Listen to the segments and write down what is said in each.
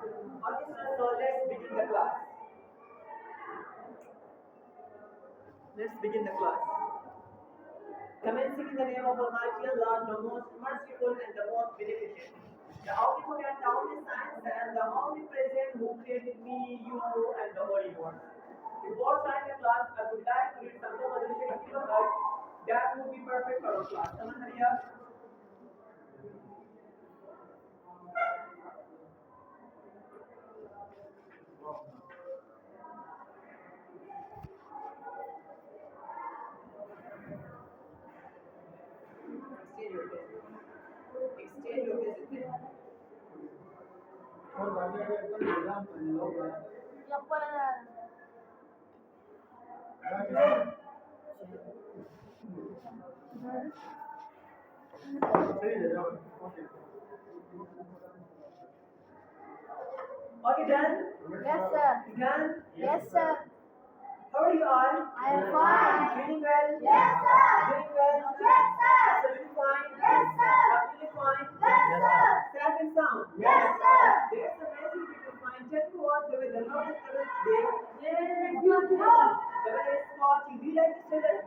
Okay, so let's begin the class. Let's begin the class. Commencing in the name of Almighty Allah, the most merciful and the most beneficent. The omnipotent, the omniscient, and the omnipresent who created me, you, and the Holy One. Before starting the class, I would like to read some of the Shakti that would be perfect for our class. Someone hurry up. Extend your discipline. Extend your discipline. Okay, done? Yes, sir. Done? Yes, sir. How are you all? I am fine. Feeling well? Yes, sir. Doing well? Yes, sir. Absolutely fine? Yes, sir. Absolutely fine? Yes, sir. Safe and sound? Yes, sir. There's amazing people fine. Tell me what the weather. How is the weather today? Yes, The weather is scorching. Do you like this weather?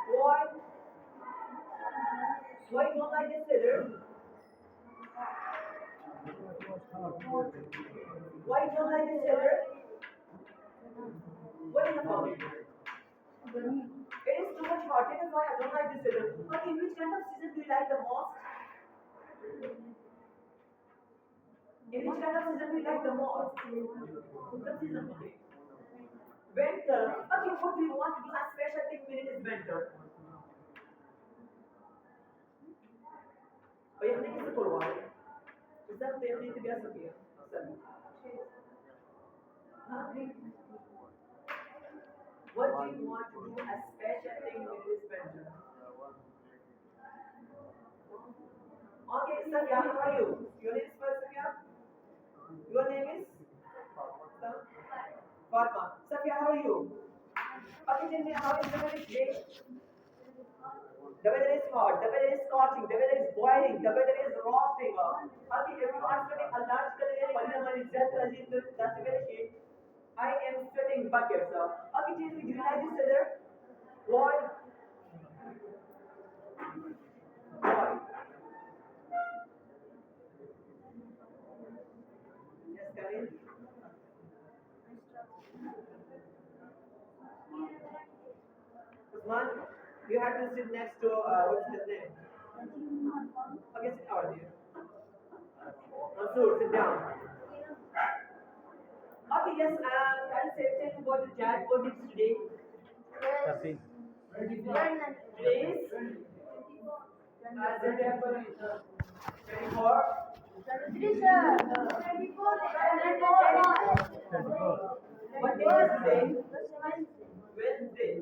Why? Why you don't like this weather? Why you don't like this weather? What is the problem? It is too much hot. That is why I don't like this weather. Okay, which kind of season do you like the most? In which kind of season do you like the most? The season, okay. Winter. Okay, what do you want to do? A special thing when it is winter. ويغني كيف تقول واحد بزاف يغني تبي أسبيع What do you want to do a special thing with this winter? Okay, Safia, how are you? Your name is what, Safia? Your name is? Fatma. Safia, how are you? Okay, tell me how is the weather today? The weather is hot, the weather is scorching, the weather is boiling, the weather is roasting. Okay, if you are sweating a large color, that's a very shade. I am sweating buckets. Okay, tell me, do you like this weather? Why? Why? Yes, Karin? Usman, you have to sit next to, what's his name? Okay, sit over there. Mansoor, sit down. Okay, yes, I'll say tell me what the chat what is today. Yes. Today is September 24. 23, sir. 24. What day is today? Wednesday.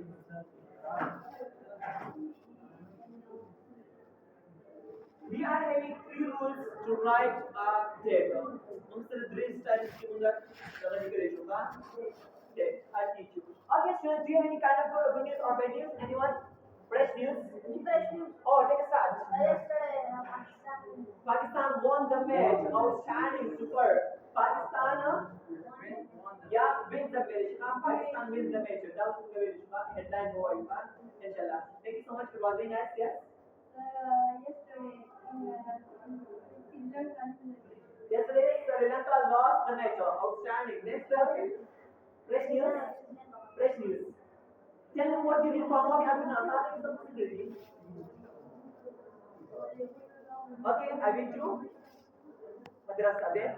We are having 3 rules to write a text. Mums ir 3 styles ki unda regulation ka text. I'll teach you. Okay, students, do you have any kind of good news or bad news? Anyone? Fresh news? Oh, take a start. Pakistan won the match. Outstanding, super. Pakistan, yeah, wins the match. Pakistan wins the match. That was the headline boy. Inshallah. Thank you so much for watching us. Yes. Yesterday, Sri Lanka lost the match. Outstanding. Next, fresh news. Fresh news. Tell me what did you from what happened on Saturday? The possibility. Okay, I will do. Madrasa there.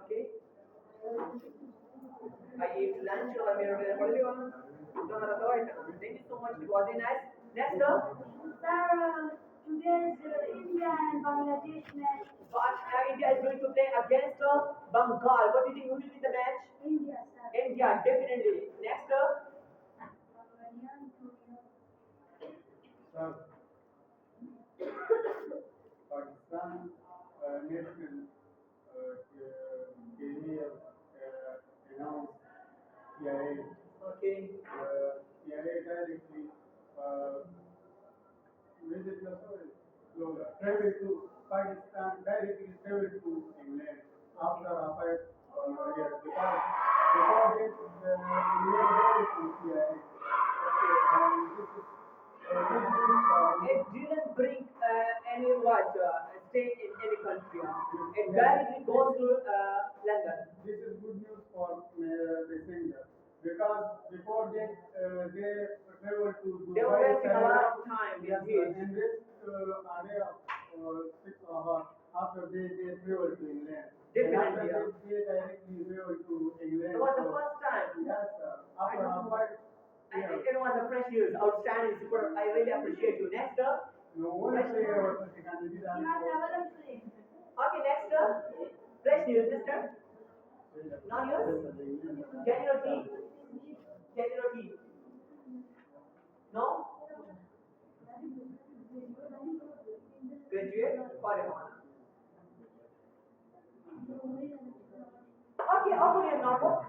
Okay. I ate lunch or maybe Thank you so much. It was very nice. Next up. Today's India and Bangladesh match. India is going to play against Bengal. What do you think? Who will win the match? India, sir. India, definitely. Next up. Pakistan national KVF announced PIA. Okay. PIA directly visit travel to Pakistan directly traveled to England after apartheid years because before it, England gave it to CIA. And this is It didn't bring any what stay in any country. It directly goes to London. this is good news for passenger because before that they traveled to They were Dubai, wasting a lot of time. yes, Yes. and rest a day of 6 hours after they traveled to England. Definitely, And after that, they directly traveled to England. It was the So, first time. yes, sir. After apartheid, And yeah. it was a fresh news, outstanding, super. I really appreciate you. Next up. No one say what the candidate You have travel and sleep. Okay, next up. Fresh news, mister. Not yours? Can you tea? Can you tea? No? Graduate? Qualified. Okay, open your notebook.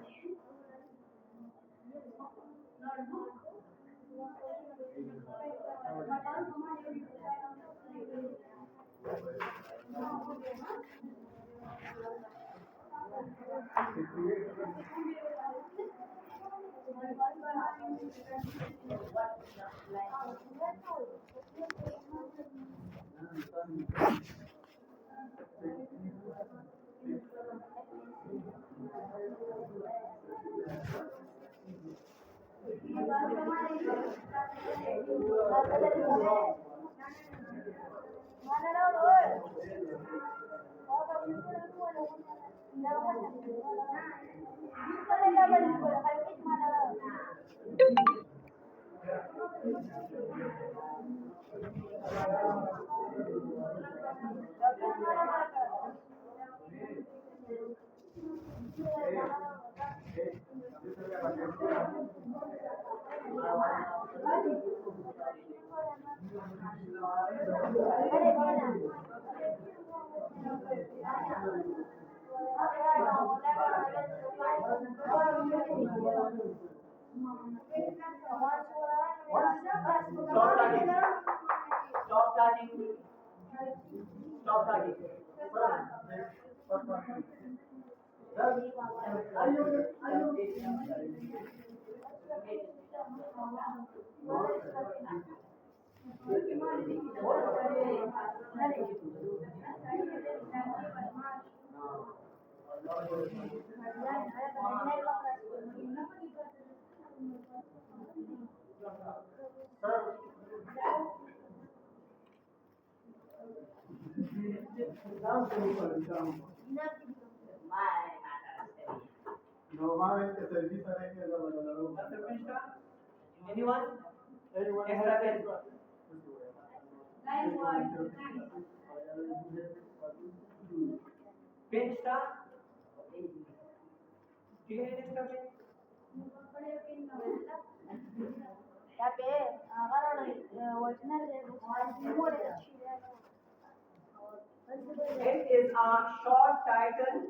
Stop talking. Stop talking. Stop talking. Normalmente servicio de que lo Mr. Krishna? Anyone? Everyone Extra has pen. Pen star? Do you have an extra pen? It is a short title.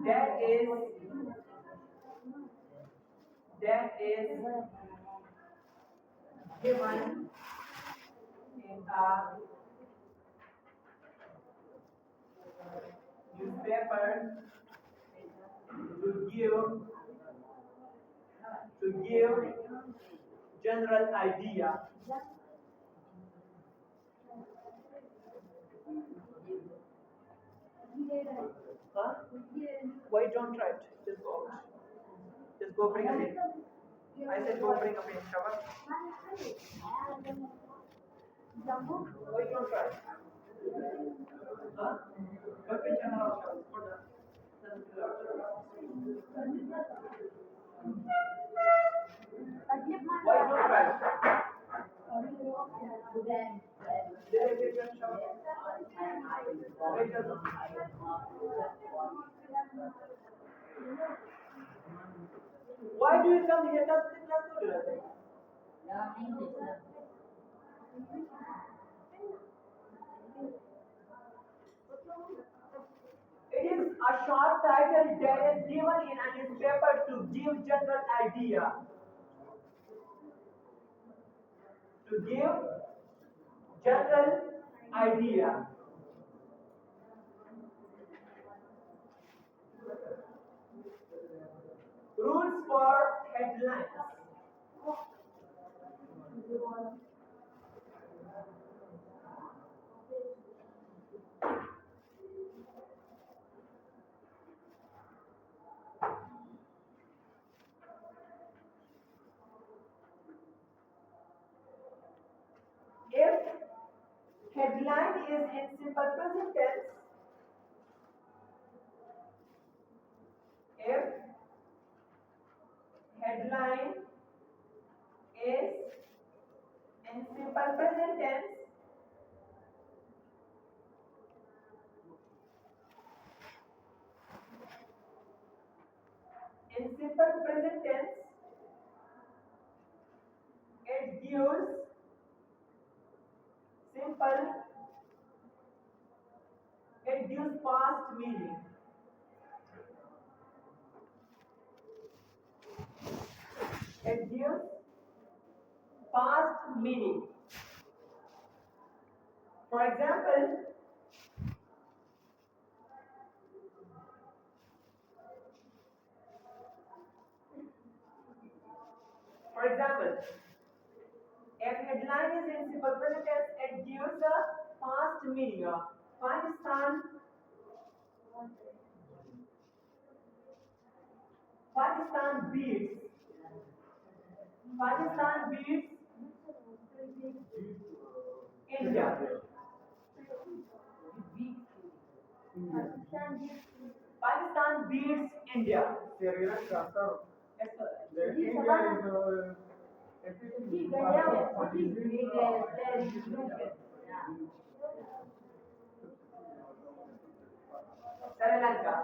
That is given in a newspaper to give general idea. Huh? Why don't try it? Just go out. Just go bring a pen. I said go bring a pen, Shaba. Why don't try it? Huh? Go pen general Shaba. Hold on. Why don't try it? Did I get your Shaba? Wait a minute. Why do you come here? That's the class to do. It is a short title that is given in a newspaper to give general idea. to give general idea. Rules for headlines. If headline is in simple present tense, if headline is in simple present tense, in simple present tense, it gives simple, it gives past meaning. It gives past meaning. For example, if headline is in simple present tense, it gives a past meaning. Pakistan beats India. Pakistan beats India. Sri Lanka, sir. Yes, sir. The India Sri Lanka.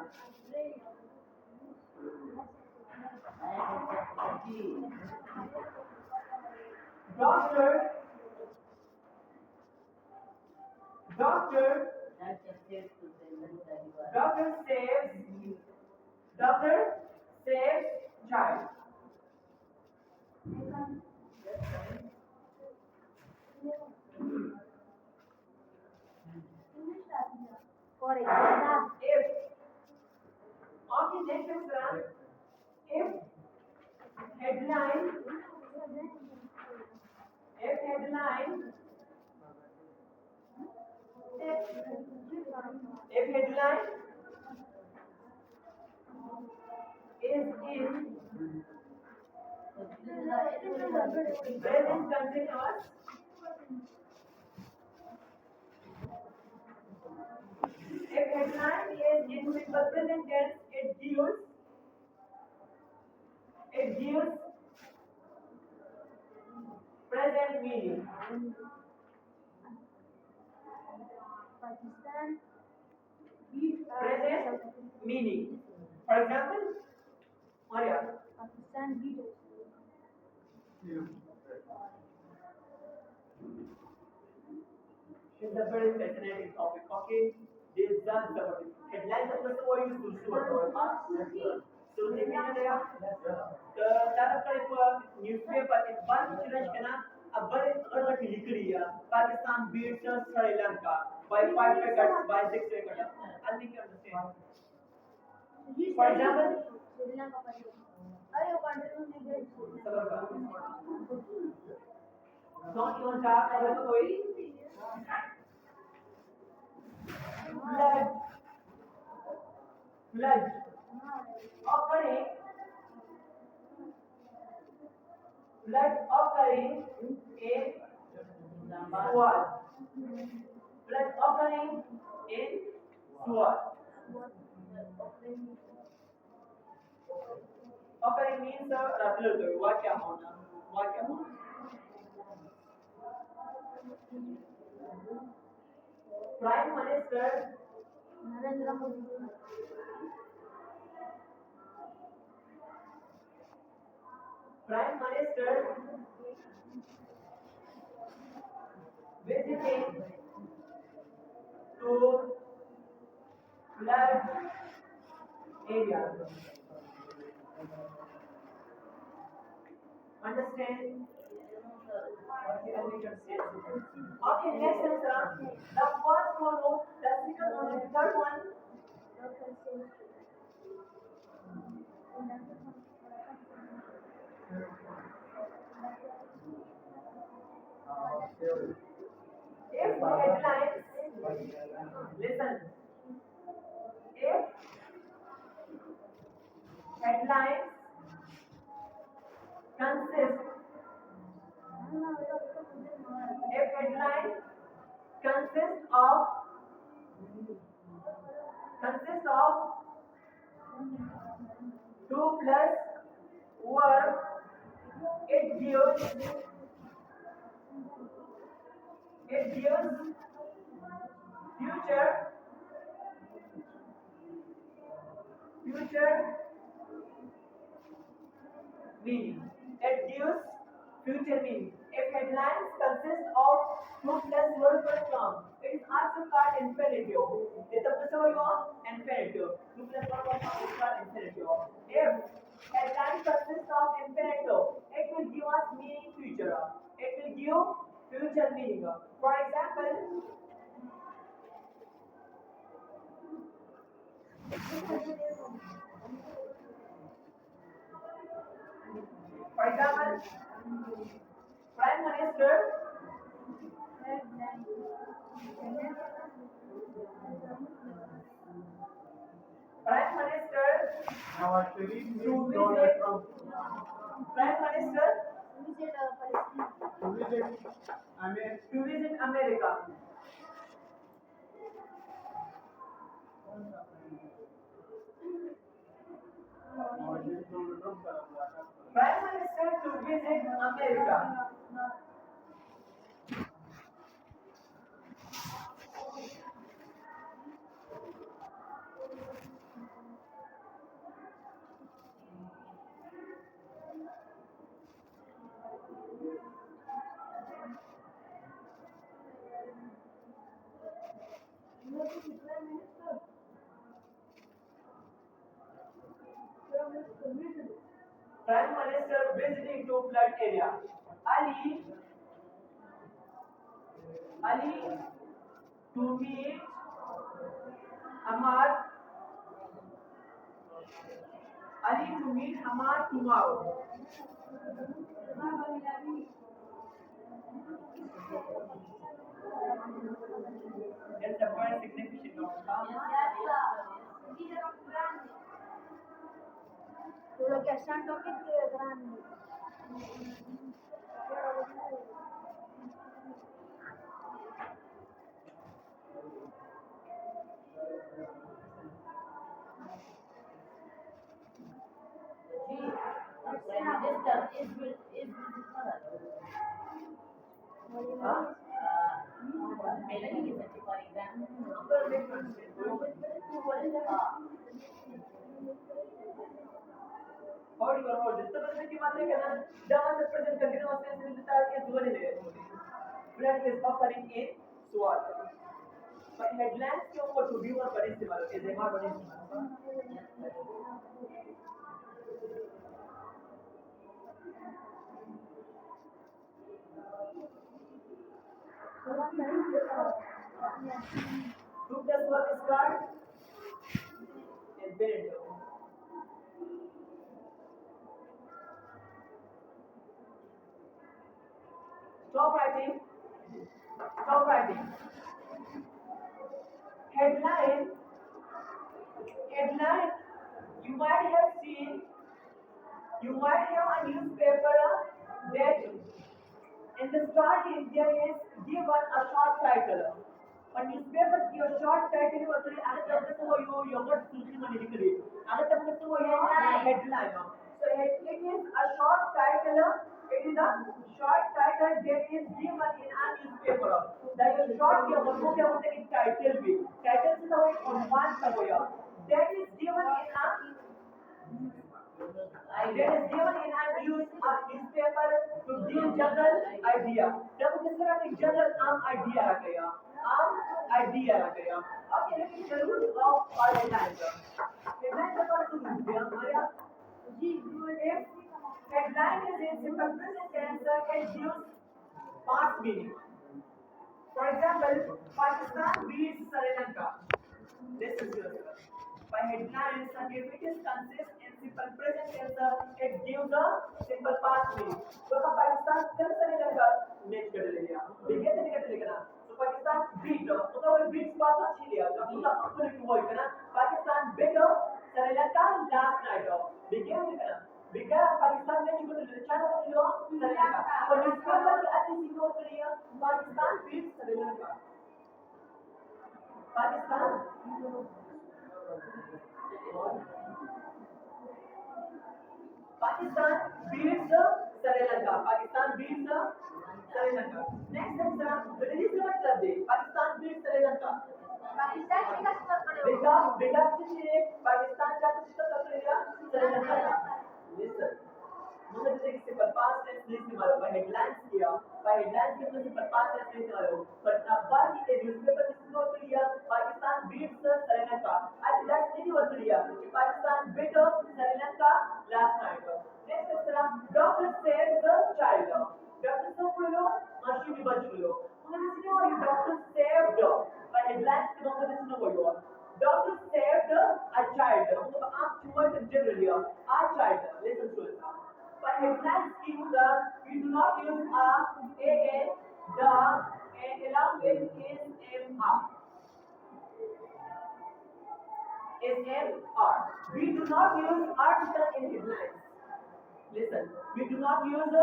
Doctor saves child. For example, If okay, next is if headline if headline is in present continuous, if headline is in simple present tense, it gives present meaning. Pakistan beat Present meaning. For example, Maria. Pakistan beat It's a very fascinating topic. Okay, this is the headline of the story is so देखिए ना तो तारा पर newspaper एक बार चुनाच के ना अब बड़े अगर लिख रही है Pakistan beats Sri Lanka by 5 wickets by 6 wickets. I think you understand. For example, Sri Lanka country. Are you country not even talk about कोई flood occurring in Suwad. Flood occurring in Suwad. Occurring means what क्या Prime Minister Narendra Modi. Prime Minister visiting to flood area. Understand? Okay, next answer. The first one, the second one, the third one. If headlines, listen. If headlines consist, if headline consists of two plus verb, it gives future meaning. It gives future meaning. If headlines consist of two plus verb plus form, it is also called infinitive. It's a infinitive. Two plus verb plus form is called infinitive. If headlines consist of infinitive, it will give us meaning future. It will give future meaning. For example, Prime Minister Now actually, to Donald visit Trump Prime Minister to visit America. to visit America. Now actually, Donald Trump Prime Minister to visit America. Prime Minister visiting to flood area. Ali to meet Hamad. Ali to meet Hamad tomorrow. That's the first significant of Lo que hacían topic grande. How do you hold this? The की बात है क्या ना जहाँ से present continuous tense मिलता है ये दो नहीं है blood is occurring in swat but headlines के ऊपर to be और बड़े इस्तेमाल होते हैं जमा बड़े इस्तेमाल two plus verb is called infinitive. Stop writing. Headline. You might have seen. You might have a newspaper that in the starting there is given a short title. A newspaper की a short title होती है अगर तब तक वो यो younger सूची में निकली अगर तब तक वो यो headline so it is a short title it is a short title that is given in a newspaper the short के मतलब क्या होता है कि title भी title से तो एक अनुमान का होया that is given in a newspaper to give general idea. जब किस तरह की general आम idea रख गया, अब ये कि जरूर of all headlines. Headlines का तो सुन लिया हमारे if headline is in simple present tense, it gives past meaning. For example, Pakistan beats Sri Lanka. Listen to yourself. By headlines, certificates consist in simple present tense. It gives a simple past meaning. तो हम पाकिस्तान कल Sri Lanka match कर लिया. देखिए तो निकल लिखना. तो पाकिस्तान beat मतलब वो beat पास अच्छी लिया. मतलब अपने की वो इतना Pakistan beat Sri Lanka last night. देखिए लिखना. Because Pakistan ने चुन लिया चार को लिया Sri Lanka. और न्यूज़पेपर की अच्छी सी नोट करिए. Pakistan beat Sri Lanka. Pakistan Pakistan beats Sri Lanka. Pakistan beats Sri Lanka. Next example, release the मतलब दे. Pakistan beats Sri Lanka. Pakistan की कसरत करे हो बेटा किसी पाकिस्तान का किसका कर लिया Sri Lanka का. Listen. मुझे जैसे कि सिंपल पास्ट टेंस लिखने वालों का हेडलाइंस किया. by headlines के मुझे सिंपल पास्ट टेंस लिखने वालों. पर अखबार की एक न्यूज़पेपर किसने नोट किया पाकिस्तान beats Sri Lanka. आज लास्ट नहीं नोट किया कि Pakistan beat Sri Lanka last night. Next example, doctor saved the child. Doctor से बोलो मशीन भी बच लो. मुझे किसी ने बोला doctor saved. by headlines के मुझे किसी ने बोला doctor saved a child. मतलब आप चुम्मा generally a child. Listen to it. By headlines use we do not use a, the, and along with SMR. We do not use article in headlines. Listen, we do not use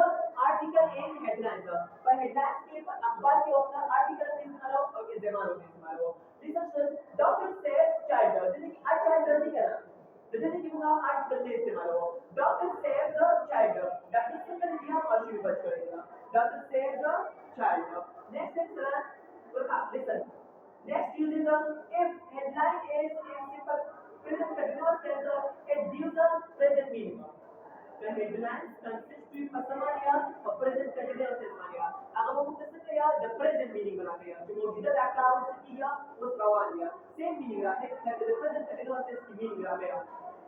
article in headlines. By headlines के अखबार के अपना article में इस्तेमाल हो और इस्तेमाल हो. Listen, sir, doctor says child. जैसे कि a child नहीं कहना. जैसे कि वो article में इस्तेमाल हो. Doctor says the child. Doctor से कर दिया और भी बच करेगा. Doctor says the child. Next is listen. Next use is if headline is in simple present continuous tense, it gives a present meaning. The headlines consist with Pasamaria or present continuous tense मानिया. अगर वो किसने किया the present meaning बना दिया. जो मौजूदा रखा उससे किया उस रवान दिया. Same meaning रखे ताकि the present continuous tense की meaning रखे.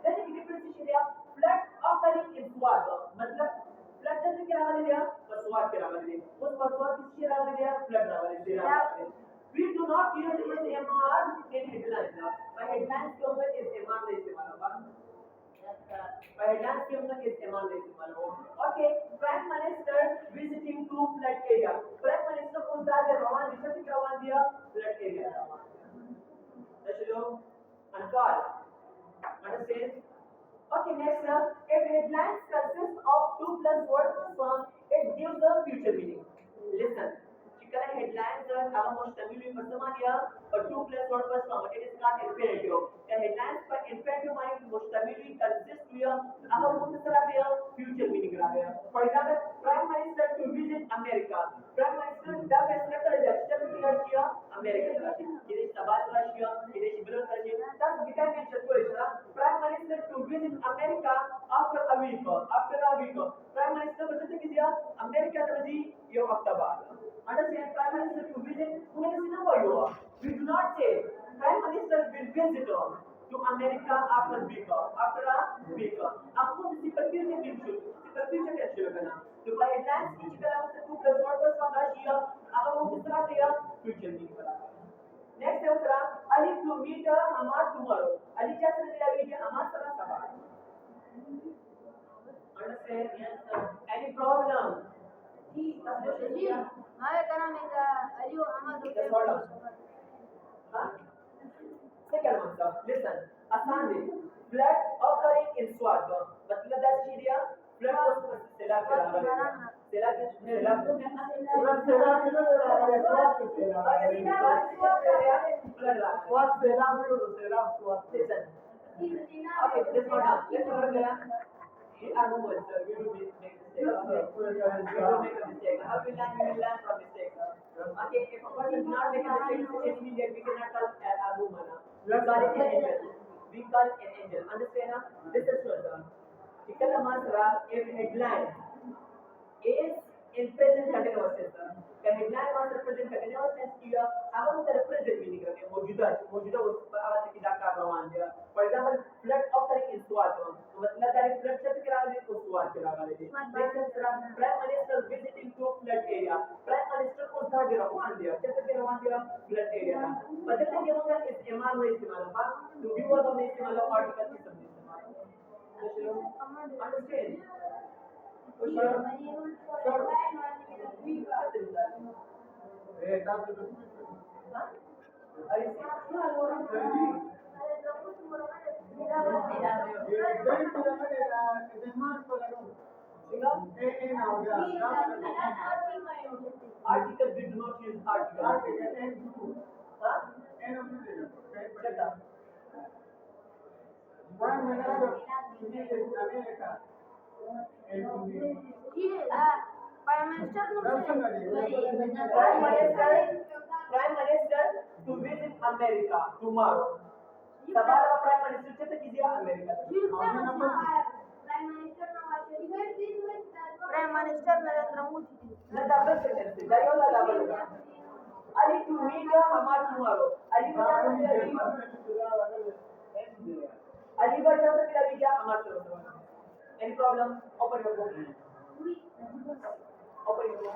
जैसे कि differentiation दिया flood occurring in Swat. मतलब flood जैसे क्या रहा लिया Swat के रहा लिया. उस Swat किसके रहा लिया flood रहा लिया. We do not use SMR in headlines. By headlines के ऊपर SMR नहीं इस्तेमाल होगा. By headlines के ऊपर SMR नहीं इस्तेमाल होगा. Okay, Prime Minister visiting to flood area. Prime Minister उस दाग रवान दिया flood area रवान. चलो अनकाल. Understand? Okay, next if headlines consist of 2 plus word plus form, it gives a future meaning. Listen. Chicken headlines are मुश्तमिल मुस्तमानिया और 2 plus word plus form. It is not imperative. The headlines पर imperative माने मुश्तमिल consist हुआ. अगर मुख्तसर आया future meaning आया. For example, Prime Minister to visit America. Prime Minister दा फैसला कर दिया जब भी रशिया अमेरिका राशि. ये सवाल रशिया, ये विरोध रशिया. तब गिटार में चल कोई चला. Prime Minister to visit America after a week. Prime Minister बच्चे किसी अमेरिका तभी ये हफ्ता बाद. Understand? Prime Minister to visit. उन्हें किसी ना बोलो. We do not say Prime Minister will visit to America after a week. आपको किसी कंफ्यूजन नहीं चाहिए. कंफ्यूजन कैसे होगा? तो by headlines की तरह से 2 plus word plus form Russia. अगर वो किस तरह से future meaning बना. Next है दूसरा Ali to meet Hamad tomorrow. Ali जैसे मिला हुई है Hamad तरह सवाल. Understand? Yes, sir. Any problem? जी हाँ ये क्या नाम है Ali Ahmad That's all. Huh? Second answer. Listen. आसान है. Flood occurring in Swat. मतलब that's area. Flood was सैलाब के रहा है. सैलाब Listen. Okay, let's go down. Let's go down. We are movers. We do make mistakes. We do make a mistake. How we learn from mistakes. Okay, if a person is not making mistakes, it means that we cannot call a woman. We call it an angel. Understand? Listen to us. Chikala mantra, if headline is in present continuous tense. The headline mantra present continuous tense किया, अगर वो तेरे present meaning रखे, मौजूदा उस पर आवाज़ की डाका रवान दिया. For example, flood occurring in Swat. मतलब तेरे flood से क्या वाले उस बात के लगा लेते next prime minister visiting to flood area prime minister को था के रवान दिया कैसे के रवान दिया फ्लड एरिया बदलने के होगा इस्तेमाल हुए इस्तेमाल का टू बी वर्ड में इस्तेमाल आर्टिकल की समझ इस्तेमाल understand Article we do not use article. Huh? Shut up. Prime Minister visited America and Prime Minister Prime Minister to visit America tomorrow. सवाल अब प्राइम मिनिस्टर से कीजिए America Prime Minister Narendra Modi. ना double sentence है जाइए वाला double होगा Ali to meet हमार tomorrow अली बचा सकते अली क्या हमार तरफ any problem open your book open your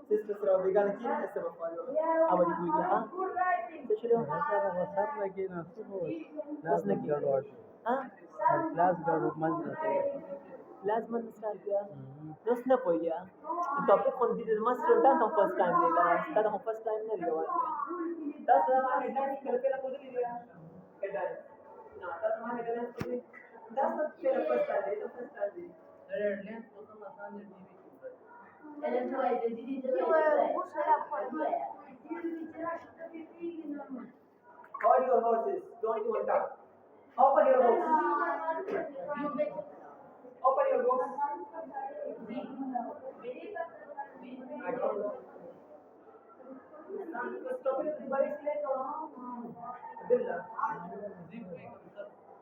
Sister Sarah, we gonna keep this up for you. How about you, huh? Class गड़बड़ मन जाते हैं Last month start किया दोस्त ने पोई गया टॉपिक कौन सी थी मस्त चलता था फर्स्ट टाइम लेगा इसका तो फर्स्ट टाइम नहीं लिया हुआ 10 हमारे हेडलाइंस कल पे खुद ले लिया हेडलाइंस ना 10 हमारे हेडलाइंस खुद 10 तेरा फर्स्ट टाइम है तो फर्स्ट टाइम अरे हेडलाइंस तो तुम आसान है Hold your horses don't even talk open your books open your books I don't know stop it bari explain करो बिल्ला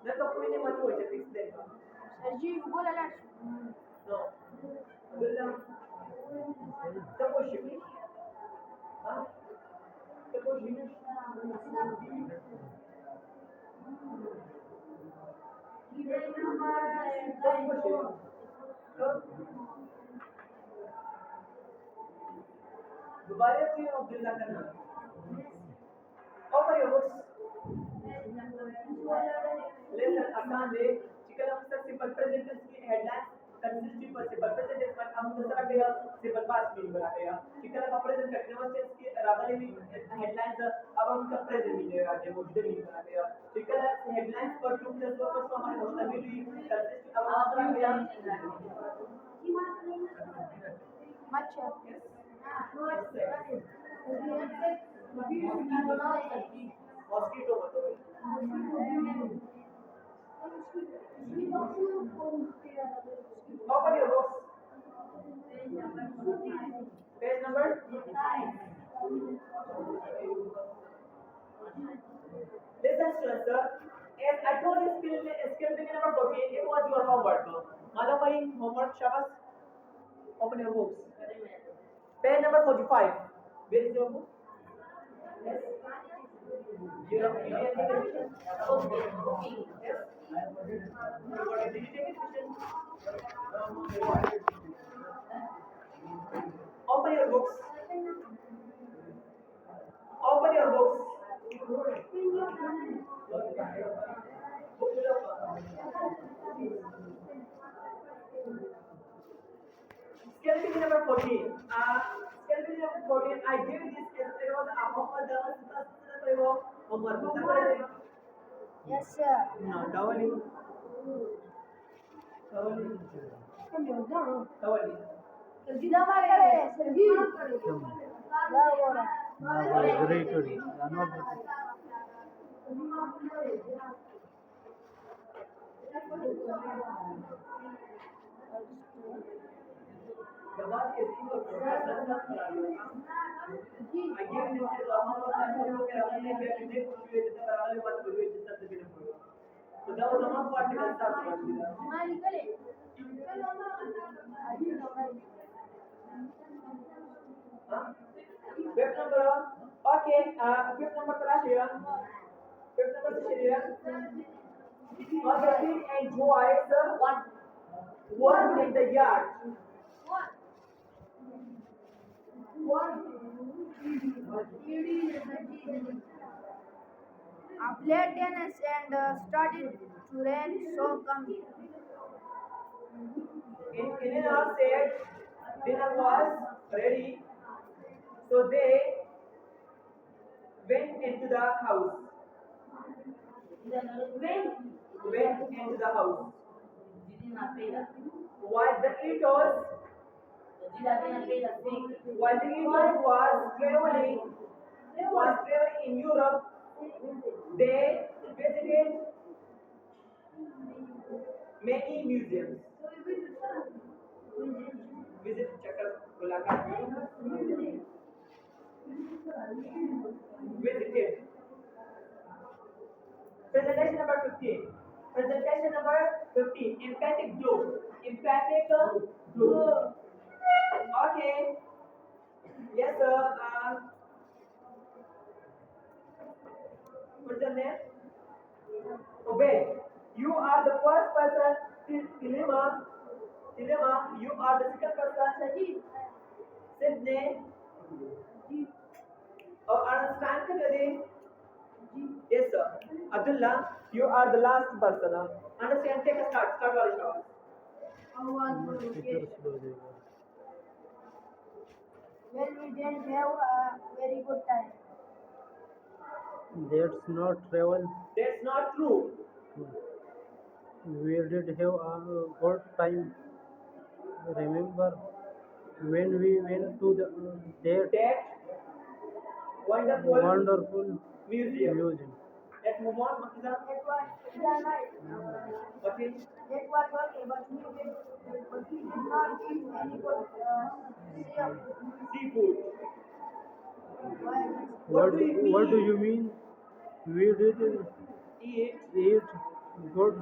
मैं तो कोई नहीं मत हो जाती explain Sergi, बोला ना no बिल्ला तो कोशिश हाँ तो कोशिश दोबारा क्यों अब्दुल्ला करना ओपन योर बुक्स लेसन आसान है चिकन अक्सर सिंपल प्रेजेंट टेंस की हेडलाइंस कंसिस्टेंट पर सिंपल प्रेजेंट टेंस में हम दूसरा गया सिंपल पास्ट मीनिंग बना गया चिकन का प्रेजेंट कंटीन्यूअस टेंस की रागले में हेडलाइंस अब हम का प्रेजेंट मीनिंग लगा के मौजूदा मीनिंग बना गया चिकन हेडलाइंस पर टू प्लस वर्ब को हमारे मुश्तमिल हुई कंसिस्टेंट अब हम दूसरा गया मच्छर मॉस्किटो मतलब open your books page number listen students sir as I told you skill beginning number 14 it was your homework मालूम भाई homework शाबाश open your books page number 45 where is your book yes you have education okay yes what did you take education open your books open your books skill beginning number 14 skill beginning number 14 I gave this it was a homework Yes, sir. no tawali Jidama करे Sergi. ला बोला. Great हो रही है not the baat is I gave this to the homework I told you that I will make it make you the हाँ निकले Fifth number. Okay. Fifth number terakhir. Fifth number terakhir. Okay. Pig enjoys one in the yard. played tennis and started to rain, so come here. In our said dinner was ready, so they went into the house. Went into the house. While the eaters was traveling in Europe, they visited many museums. Visit Chakra Mulaqat. Visited. Presentation number 15. Presentation number 15. Empathic glue. Empathic glue. Okay. Yes, sir. What's your name? Obey. You are the first person. Tilima. You are the second person. Sydney. Oh, understand Kennedy? Yes, sir. Abdullah, you are the last person. Understand? Take a start. Start Walisha. Well, we didn't have a very good time. That's not travel. That's not true. We did have a good time. Remember when we went to that That wonderful wonderful museum. museum? Let's move on, Makiza. That was nice. What is? That was okay, but we did not eat any good Seafood. What do you mean? What do you mean? We did Eat eat good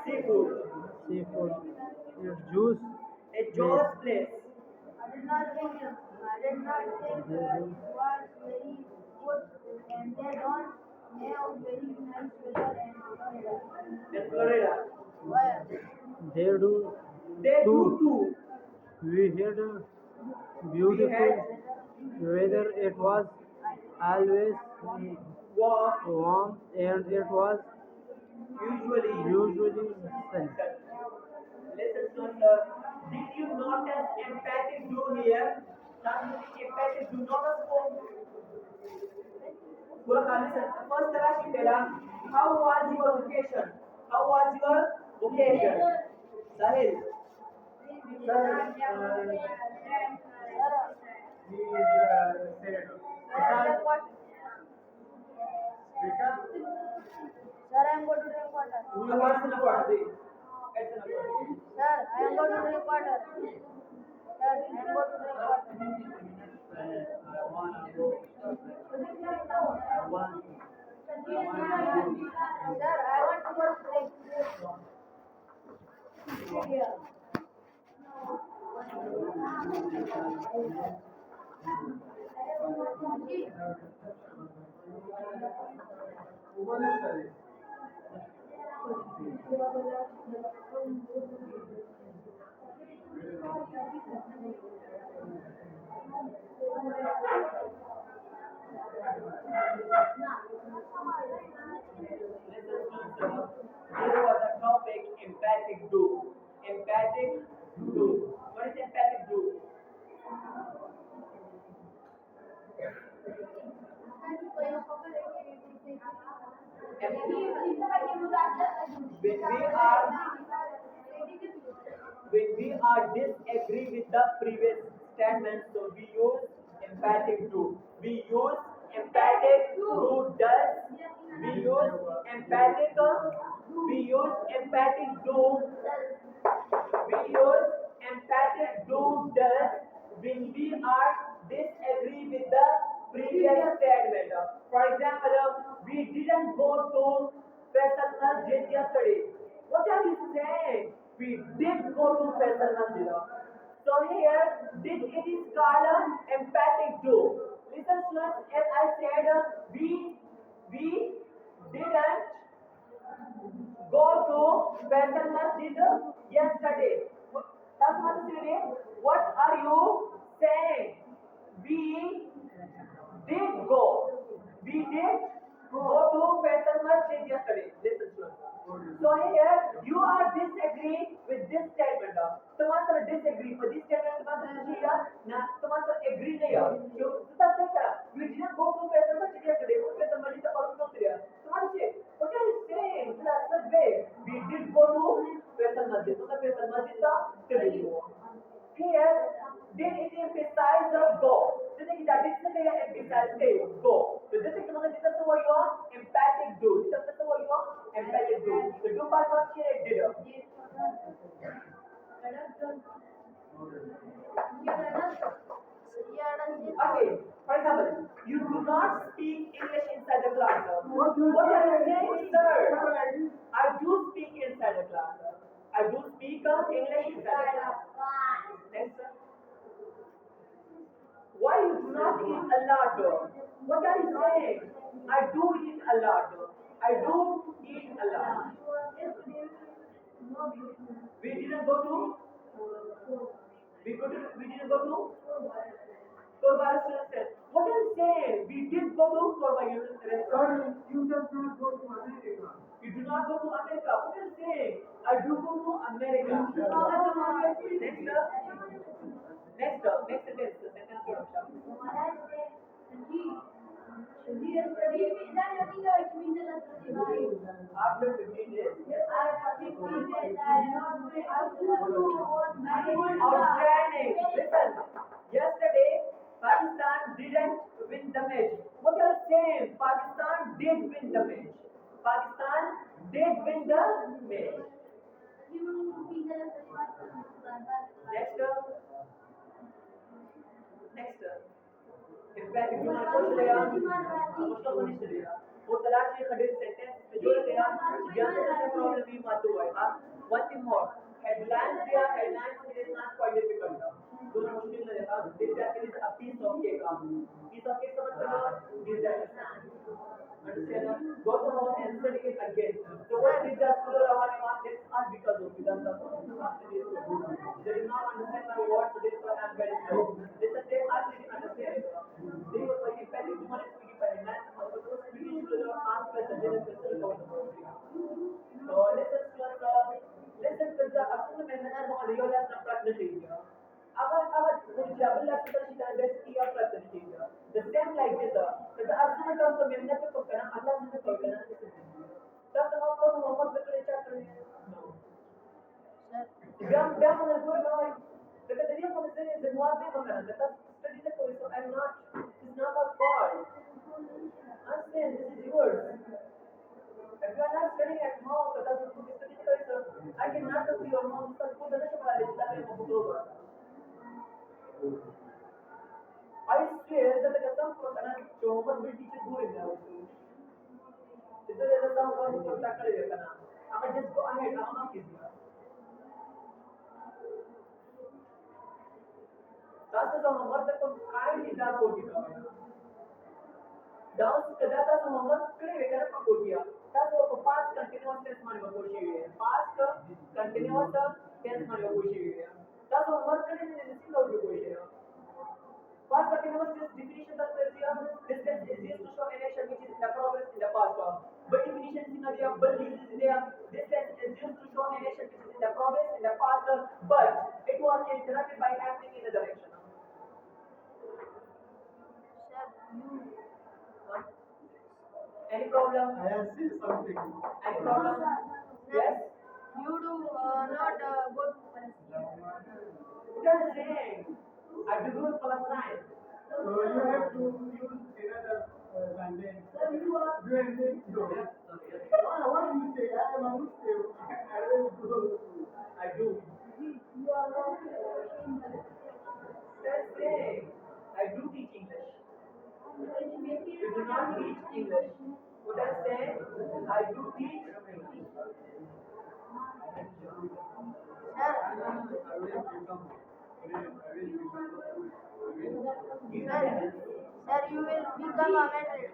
seafood. seafood. Eat juice. A Jaws place. I did not think it was very good, and they don't have very nice weather and Florida. In Florida. Why? They do. They do Two. too. We had a beautiful weather. It was always Warm. warm and it was Usually. usually sunny. Listen to sir. Did you notice empathic glue here? Empathic glue. Notice listen. First Tarashi Pela, how was your vacation? How was your vacation? Sahil. Sir, he is sad. Because Sir, I am going to drink water. What's in the water? Sir, I am going to drink water. Sir, I am going to drink water. I want to go. Sir, I want to go to drink. Unnecessary. Here was the topic empathic glue. Empathic glue. What is empathic glue? When we are disagree with the previous statement, so we use empathic glue. We use empathic glue does. We use empathic glue. We use empathic glue does when we are disagree with the previous statement. For example, we didn't go to Faisal Masjid yesterday. What are you saying? We did go to Faisal Masjid. So here, did it is called a emphatic do. Listen, students, as I said, we didn't go to Faisal Masjid yesterday. That's what are you saying? We did go. We did go to Faisal Masjid yesterday. Listen, students. So here you are disagree with this statement. तुम्हारा disagree with this statement तुम्हारा नहीं है ना तुम्हारा agree नहीं है. क्यों? तो क्या? We didn't go to Faisal Masjid yesterday. वो Faisal Masjid का और क्यों किया? तुम्हारा से what are you saying? That's the way. We did go to Faisal Masjid. तो Faisal Masjid का चले गए. Here did it emphasize the go. जैसे कि that is the emphasize the go. तो जैसे कि मतलब जितना तो वो emphatic do. जितना तो वो emphatic do. The do part was here did. Okay, for example, you do not speak English inside the class. What are you saying, sir? I do speak inside the class. I do speak English inside the class. Next, sir. Why you do not eat a lot? What are you saying? I do eat a lot. I do eat a lot. We didn't go to. We didn't go to. Korba restaurant. What are you saying? We did go to Korba restaurant. Sorry, you just not go to America. You do not go to America. What are you saying? I do go to America. Next sentence. After 15 days. Outstanding. Listen. Yesterday, Pakistan didn't win the match. What are you saying? Pakistan did win the match. Pakistan did win the match. Next. In fact, if you want to push it, वो तलाश ये खड़े sentence में जोड़ दिया या तो ऐसे प्रॉब्लम भी मत हुआ है. One thing more. Headlines is not quite difficult. तो मुश्किल नहीं है. This actually is a piece of cake. Piece of cake समझ लो. This understand? Go to home and study it again. So what did that school Ravani want? It's not because of you. That's they did not understand my words, so this is why I'm very slow. This is they actually understand. They were like, if I did want to speak by math, I was supposed to be to ask questions, then it's still going to So listen to the असल में मैंने ना real life में practice किया. अब मुझे double life का शिकायत बेस किया प्रैक्टिस किया. The same like this. The असल में तो मैंने तो करना अल्लाह से तो करना है. तो हम आपको मोहम्मद बकरे चैप्टर में Biar menurut dekat dia pun saya jenuar dia makan. Dekat study the course, so I'm not. It's not a fault. Understand? This is yours. If you are not studying at home, so that's what you study the course. I cannot do your home. So school doesn't show that it's not a problem. I swear that the some for an homework will teach you good now. If there is some one who tackle it, I just go ahead. I'm not kidding. That's the homework that comes kindly done for you. Dance that's the homework clear करना पड़ गया. That's what past continuous tense माने बकोशी है. Past continuous tense माने बकोशी है. That's homework करने में नहीं लोग बकोशी है. Past continuous tense definition that says here this tense is used to show an action which is in the progress in the past. But definition is not there. But use is there. This tense is used to show an action which is in the progress in the past. But it was interrupted by happening in the direction. Any problem? I have seen something. Any problem? Yes? You do not go to Palestine. What are you saying? I do good Palestine. So you have to use another sentence. Do anything? No. What do you say? I am a Muslim. I will go. I do. You are not That's saying I do teach English. You do not teach English. What I'm saying, I do teach English. Sir, you will become a Madrid.